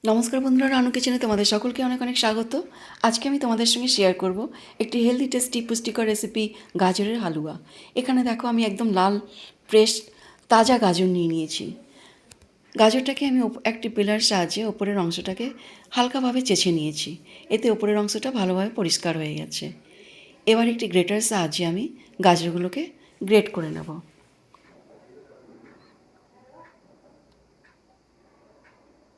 নমস্কার বন্ধুরা, রানু কিচেনে তোমাদের সকলকে অনেক অনেক স্বাগত। আজকে আমি তোমাদের সঙ্গে শেয়ার করব একটি হেলদি টেস্টি পুষ্টিকর রেসিপি, গাজরের হালুয়া। এখানে দেখো আমি একদম লাল ফ্রেশ তাজা গাজর নিয়ে নিয়েছি। গাজরটাকে আমি একটি পিলার সাহায্যে ওপরের অংশটাকে হালকাভাবে চেঁচে নিয়েছি। এতে ওপরের অংশটা ভালোভাবে পরিষ্কার হয়ে গেছে। এবার একটি গ্রেটার সাহায্যে আমি গাজরগুলোকে গ্রেট করে নেব।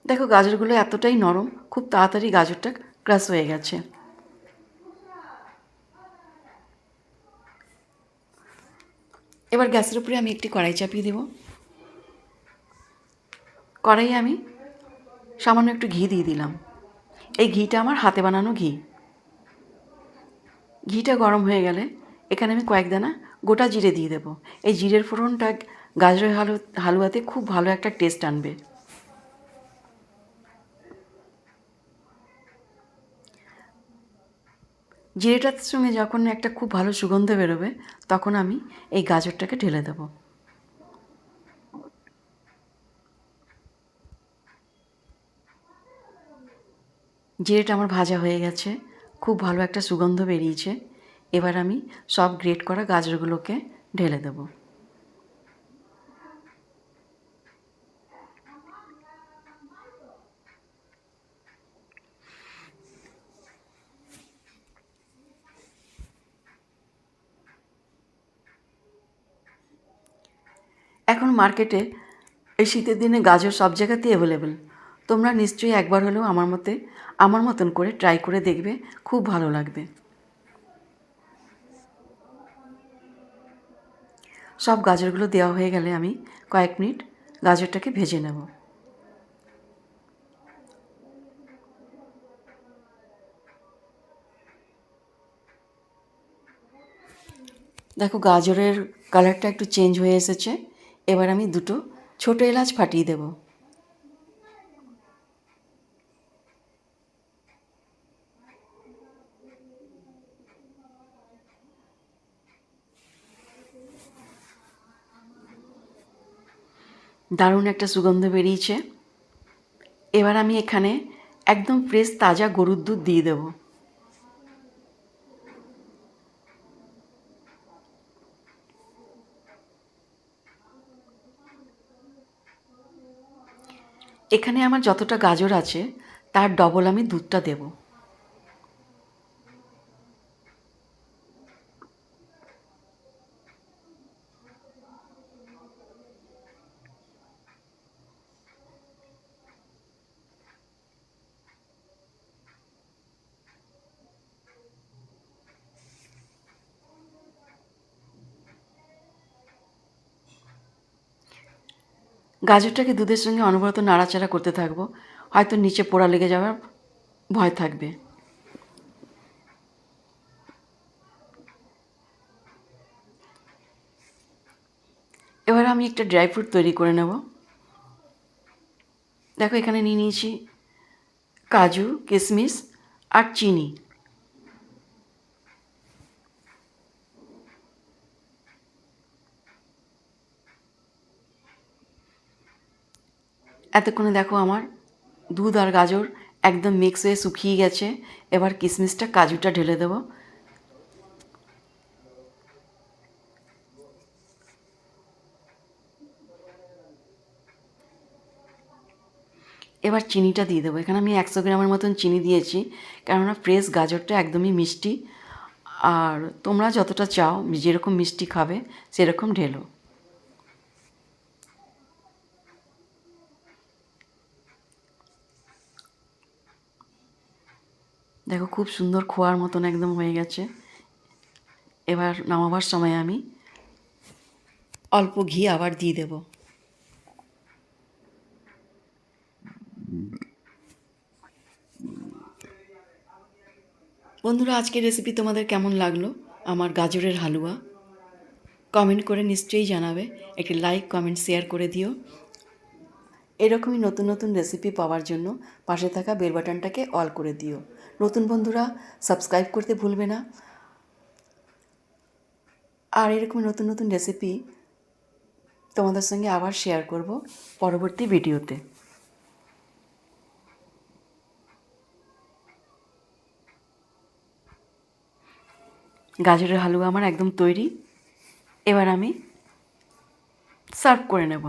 দেখো গাজরগুলো এতটাই নরম, খুব তাড়াতাড়ি গাজরটা ক্রাশ হয়ে গেছে। এবার গ্যাসের উপরে আমি একটি কড়াই চাপিয়ে দেব। কড়াইয়ে আমি সামান্য একটু ঘি দিয়ে দিলাম। এই ঘিটা আমার হাতে বানানো ঘি। ঘিটা গরম হয়ে গেলে এখানে আমি কয়েক দানা গোটা জিরে দিয়ে দেবো। এই জিরের ফোড়নটা গাজরের হালুয়াতে খুব ভালো একটা টেস্ট আনবে। জিরেটার সঙ্গে যখন একটা খুব ভালো সুগন্ধ বেরোবে তখন আমি এই গাজরটাকে ঢেলে দেবো। জিরেটা আমার ভাজা হয়ে গেছে, খুব ভালো একটা সুগন্ধ বেরিয়েছে। এবার আমি সব গ্রেট করা গাজরগুলোকে ঢেলে দেবো। এখন মার্কেটে এই শীতের দিনে গাজর সব জায়গাতেই অ্যাভেলেবেল। তোমরা নিশ্চয়ই একবার হলেও আমার মতন করে ট্রাই করে দেখবে, খুব ভালো লাগবে। সব গাজরগুলো দেওয়া হয়ে গেলে আমি কয়েক মিনিট গাজরটাকে ভেজে নেব। দেখো গাজরের কালারটা একটু চেঞ্জ হয়ে এসেছে। এবার আমি দুটো ছোটো এলাচ ফাটিয়ে দেব। দারুণ একটা সুগন্ধ বেরিয়েছে। এবার আমি এখানে একদম ফ্রেশ তাজা গরুর দুধ দিয়ে দেবো। এখানে আমার যতটা গাজর আছে তার ডবল আমি দুধটা দেব। গাজরটাকে দুধের সঙ্গে অনবরত নাড়াচাড়া করতে থাকবো, হয়তো নিচে পোড়া লেগে যাওয়ার ভয় থাকবে। এবার আমি একটা ড্রাই ফ্রুট তৈরি করে নেব। দেখো এখানে নিয়ে নিয়েছি কাজু, কিশমিশ আর চিনি। এতক্ষণে দেখো আমার দুধ আর গাজর একদম মিক্স হয়ে শুকিয়ে গেছে। এবার কিশমিশটা, কাজুটা ঢেলে দেবো। এবার চিনিটা দিয়ে দেবো। এখানে আমি 100 গ্রামের মতন চিনি দিয়েছি, কেননা ফ্রেশ গাজরটা একদমই মিষ্টি। আর তোমরা যতটা চাও, যেরকম মিষ্টি খাবে সেরকম ঢেলো। দেখো খুব সুন্দর খোয়ার মতন একদম হয়ে গেছে। এবার নামাবার সময় আমি অল্প ঘি আবার দিয়ে দেব। বন্ধুরা, আজকের রেসিপি তোমাদের কেমন লাগলো? আমার গাজরের হালুয়া কমেন্ট করে নিশ্চয়ই জানাবে। একটি লাইক, কমেন্ট, শেয়ার করে দিও। এরকমই নতুন নতুন রেসিপি পাওয়ার জন্য পাশে থাকা বেল বাটনটাকে অল করে দিও। নতুন বন্ধুরা সাবস্ক্রাইব করতে ভুলবে না। আর এরকমই নতুন নতুন রেসিপি তোমাদের সঙ্গে আবার শেয়ার করব পরবর্তী ভিডিওতে। গাজরের হালুয়া আমার একদম তৈরি। এবার আমি সার্ভ করে নেব।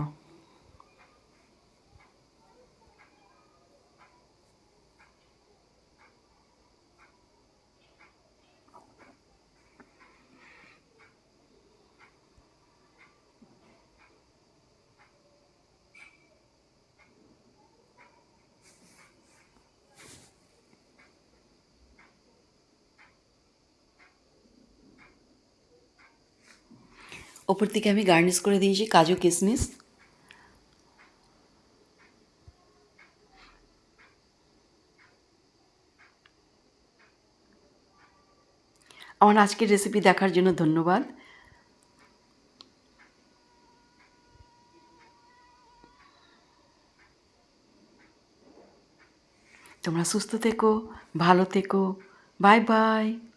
ওপর থেকে আমি গার্নিশ করে দিয়েছি কাজু কিশমিশ। আমার আজকের রেসিপি দেখার জন্য ধন্যবাদ। তোমরা সুস্থ থেকো, ভালো থেকো। Bye bye.